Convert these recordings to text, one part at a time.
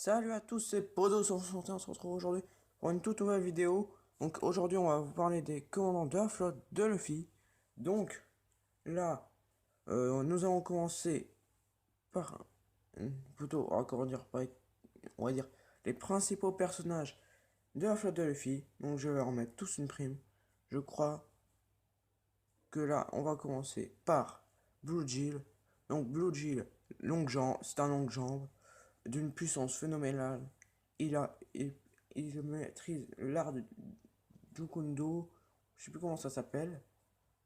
Salut à tous, c'est Podo161, on se retrouve aujourd'hui pour une toute nouvelle vidéo. Donc aujourd'hui on va vous parler des commandants de la flotte de Luffy. Donc là, nous allons commencer par, plutôt, comment dire, on va dire, les principaux personnages de la flotte de Luffy. Donc je vais leur mettre tous une prime. Je crois que là, on va commencer par Blue Jill. Donc Blue Jill, longue jambe, c'est un longue jambe d'une puissance phénoménale. Il maîtrise l'art du Jukundo. Je sais plus comment ça s'appelle.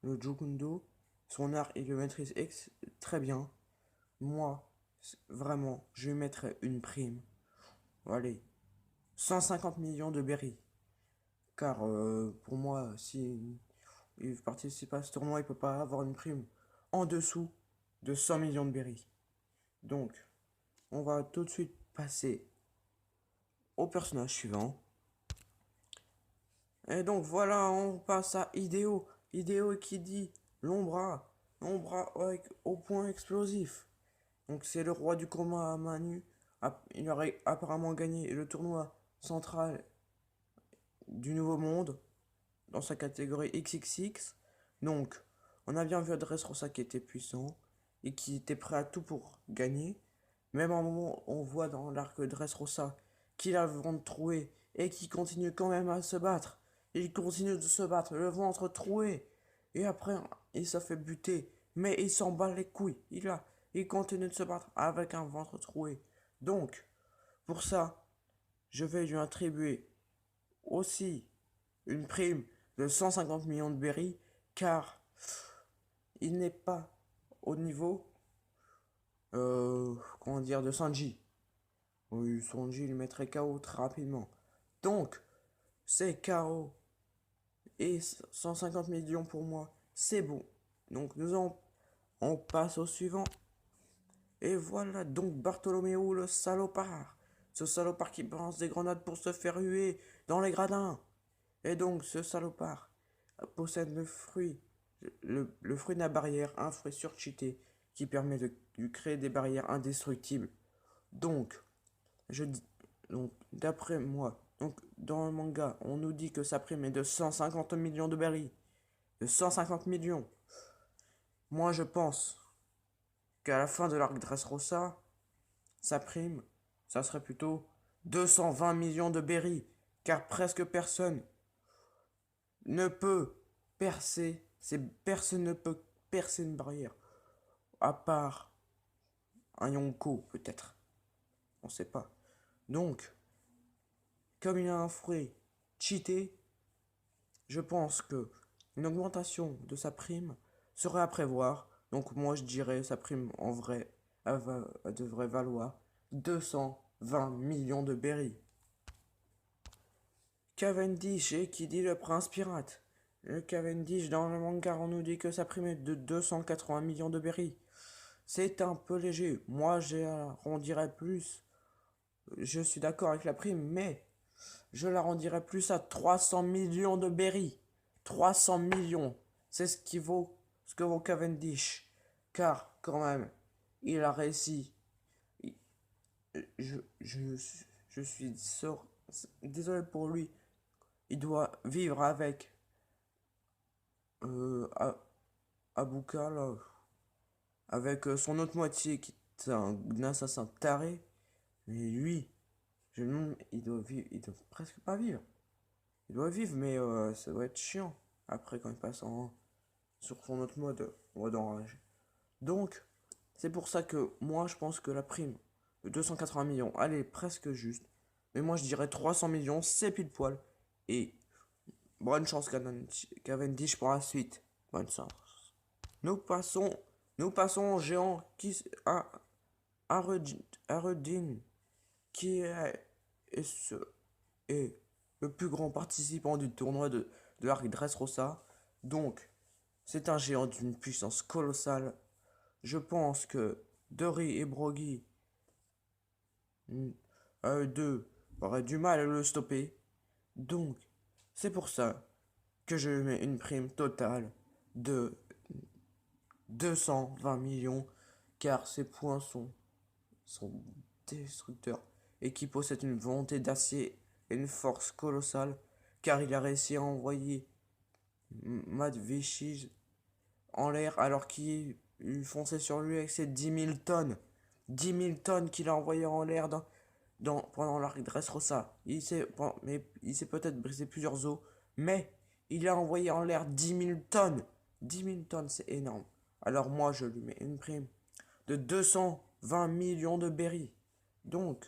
Le Jukundo. Son art, il le maîtrise très bien. Moi, vraiment, je lui mettrais une prime. Allez, 150 millions de berries. Car pour moi, si il participe à ce tournoi, il peut pas avoir une prime en dessous de 100 millions de berries. Donc, on va tout de suite passer au personnage suivant. Et donc voilà, on passe à Hideo. Hideo qui dit l'ombra au point explosif. Donc c'est le roi du combat à main nue. Il aurait apparemment gagné le tournoi central du Nouveau Monde dans sa catégorie XXX. Donc on a bien vu Dressrosa qui était puissant et qui était prêt à tout pour gagner. Même à un moment, on voit dans l'arc Dressrosa qu'il a le ventre troué et qui continue quand même à se battre. Il continue de se battre, le ventre troué. Et après, il se fait buter. Mais il s'en bat les couilles. Il continue de se battre avec un ventre troué. Donc, pour ça, je vais lui attribuer aussi une prime de 150 millions de berries, car il n'est pas au niveau, comment dire, de Sanji. Oui, Sanji il mettrait KO très rapidement. Donc, c'est KO et 150 millions pour moi, c'est bon. Donc, on passe au suivant. Et voilà donc Bartholoméo le salopard. Ce salopard qui balance des grenades pour se faire huer dans les gradins. Et donc, ce salopard possède le fruit, le fruit de la barrière, un fruit surcheaté qui permet de créer des barrières indestructibles. Donc, je dis, donc, d'après moi, donc, dans le manga, on nous dit que sa prime est de 150 millions de berries. De 150 millions. Moi, je pense qu'à la fin de l'arc Dressrosa, sa prime, ça serait plutôt 220 millions de berries. Car presque personne ne peut personne ne peut percer une barrière. À part un Yonko, peut-être. On sait pas. Donc, comme il a un fruit cheaté, je pense que une augmentation de sa prime serait à prévoir. Donc moi je dirais sa prime en vrai, elle devrait valoir 220 millions de berries. Cavendish et qui dit le prince pirate. Le Cavendish dans le manga on nous dit que sa prime est de 280 millions de berries. C'est un peu léger. Moi j'arrondirais plus. Je suis d'accord avec la prime, mais je l'arrondirais plus à 300 millions de berries. 300 millions. C'est ce que vaut Cavendish. Car, quand même, il a réussi. Je, je, je suis désolé pour lui. Il doit vivre avec euh, Abuka, là, avec son autre moitié qui est un assassin taré. Mais lui, il doit vivre, il doit presque pas vivre. Il doit vivre, mais ça doit être chiant. Après, quand il passe sur son autre mode enragé. Donc, c'est pour ça que moi, je pense que la prime de 280 millions, elle est presque juste. Mais moi, je dirais 300 millions, c'est pile poil. Et bonne chance Cavendish pour la suite. Bonne chance. Nous passons, nous passons au géant à Arudin, qui est le plus grand participant du tournoi de l'arc Dressrosa. Donc, c'est un géant d'une puissance colossale. Je pense que Dory et Brogy, à eux deux, auraient du mal à le stopper. Donc, c'est pour ça que je lui mets une prime totale de 220 millions, car ses points sont destructeurs. et qui possède une volonté d'acier et une force colossale, car il a réussi à envoyer Matt Vichy en l'air alors qu'il fonçait sur lui avec ses 10 000 tonnes. 10 000 tonnes qu'il a envoyé en l'air pendant l'arc Dressrosa. Mais il s'est peut-être brisé plusieurs os, mais il a envoyé en l'air 10 000 tonnes. 10 000 tonnes, c'est énorme. Alors moi, je lui mets une prime de 220 millions de berries. Donc,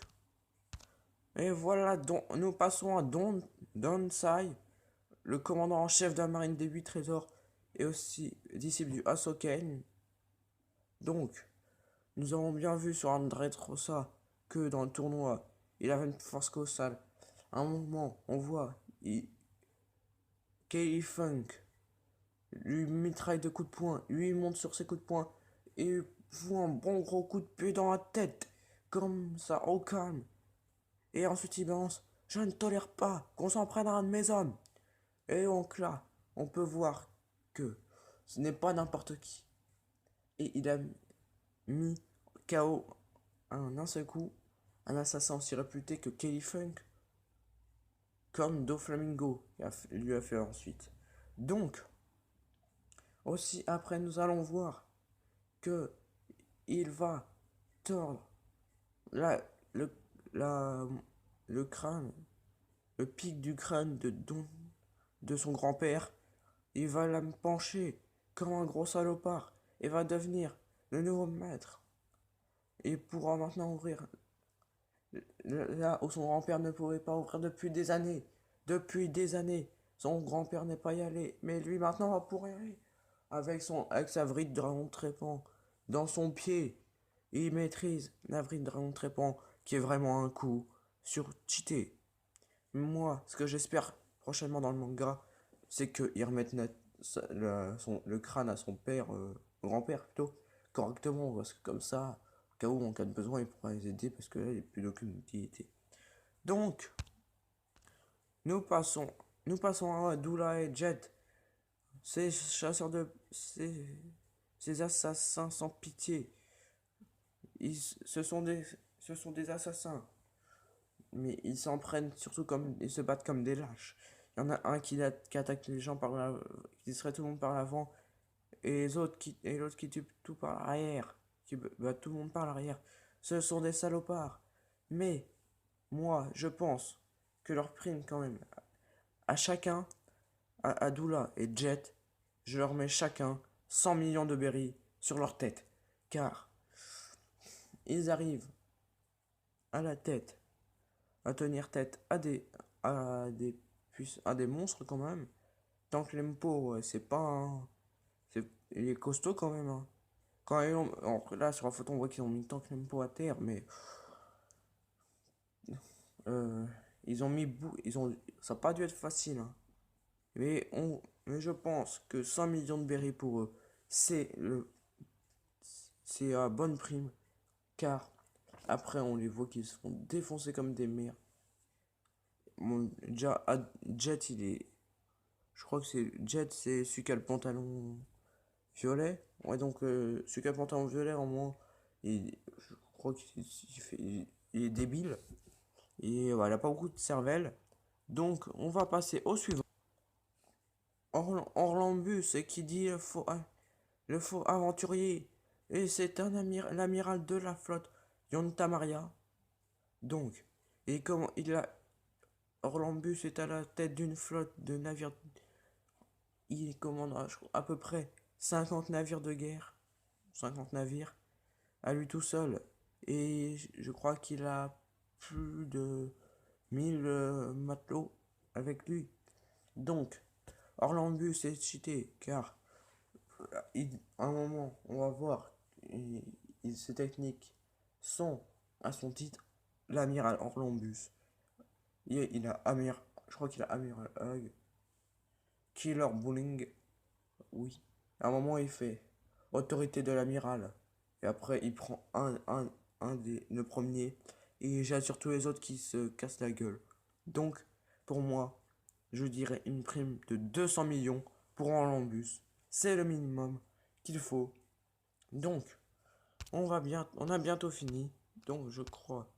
et voilà, nous passons à Donsai, le commandant en chef de la marine des 8 trésors et aussi disciple du Hasoken. Donc, nous avons bien vu sur André Trossa que dans le tournoi, il avait une force colossale. À un moment, on voit Kelly Funk lui mitraille de coups de poing, lui monte sur ses coups de poing et fout un bon gros coup de pied dans la tête, comme ça, au calme. Et ensuite il balance: je ne tolère pas qu'on s'en prenne à un de mes hommes. Et donc là, on peut voir que ce n'est pas n'importe qui. Et il a mis KO un seul coup un assassin aussi réputé que Kelly Funk, comme Doflamingo lui a fait ensuite. Donc, aussi après nous allons voir que il va tordre la, le, la, le crâne, le pic du crâne de son grand-père. Il va la pencher comme un gros salopard et va devenir le nouveau maître. Il pourra maintenant ouvrir là où son grand-père ne pouvait pas ouvrir depuis des années. Depuis des années. Son grand-père n'est pas y allé, mais lui maintenant va pouvoir y aller. Avec sa vrille de dragon trépant dans son pied. Il maîtrise la vrille de dragon trépant qui est vraiment un coup sur cheaté. Moi, ce que j'espère prochainement dans le manga, c'est qu'ils remettent le crâne à son père, grand-père plutôt, correctement, parce que comme ça, au cas où, en cas de besoin, il pourra les aider, parce que là, il n'y a plus d'aucune utilité. Donc, nous passons, nous passons à Doula et Jet, ces chasseurs ces assassins sans pitié. Ce sont des assassins, mais ils s'en prennent surtout comme ils se battent comme des lâches. Il y en a un qui attaque les gens qui distrait tout le monde par l'avant, et l'autre qui tue tout par l'arrière, qui bat tout le monde par l'arrière. Ce sont des salopards. Mais moi, je pense que leur prime quand même à chacun, à Doula et Jet, je leur mets chacun 100 millions de berries sur leur tête, car ils arrivent à la tête, à tenir tête à des monstres quand même. Tant que Lempo, c'est pas un... il est costaud quand même. Hein. Quand ils ont, là sur la photo on voit qu'ils ont mis Tank Lempo à terre, mais euh, ça n'a pas dû être facile. Hein. Mais je pense que 100 millions de berries pour eux, c'est à bonne prime, car après on les voit qu'ils se font défoncer comme des merdes. Déjà, Jet, je crois que c'est celui qui a le pantalon violet. Ouais, donc celui qui a le pantalon violet, en moins, je crois il est débile. Et voilà, il n'a pas beaucoup de cervelle. Donc, on va passer au suivant. Orlambus, qui dit le faux aventurier. Et c'est l'amiral de la flotte, Yonta Maria. Donc, et comment Orlambus est à la tête d'une flotte de navires. Il commande à peu près 50 navires de guerre. 50 navires. À lui tout seul. Et je crois qu'il a plus de 1000 matelots avec lui. Donc, Orlambus est cheaté, car à un moment, on va voir, ses techniques sont, à son titre, l'amiral Orlambus. Je crois qu'il a Amiral Hug, Killer Bulling, oui. À un moment, il fait autorité de l'amiral. Et après, il prend le premier, et il jette sur tous les autres qui se cassent la gueule. Donc, pour moi, je dirais une prime de 200 millions pour Orlambus. C'est le minimum qu'il faut. Donc, on a bientôt fini. Donc, je crois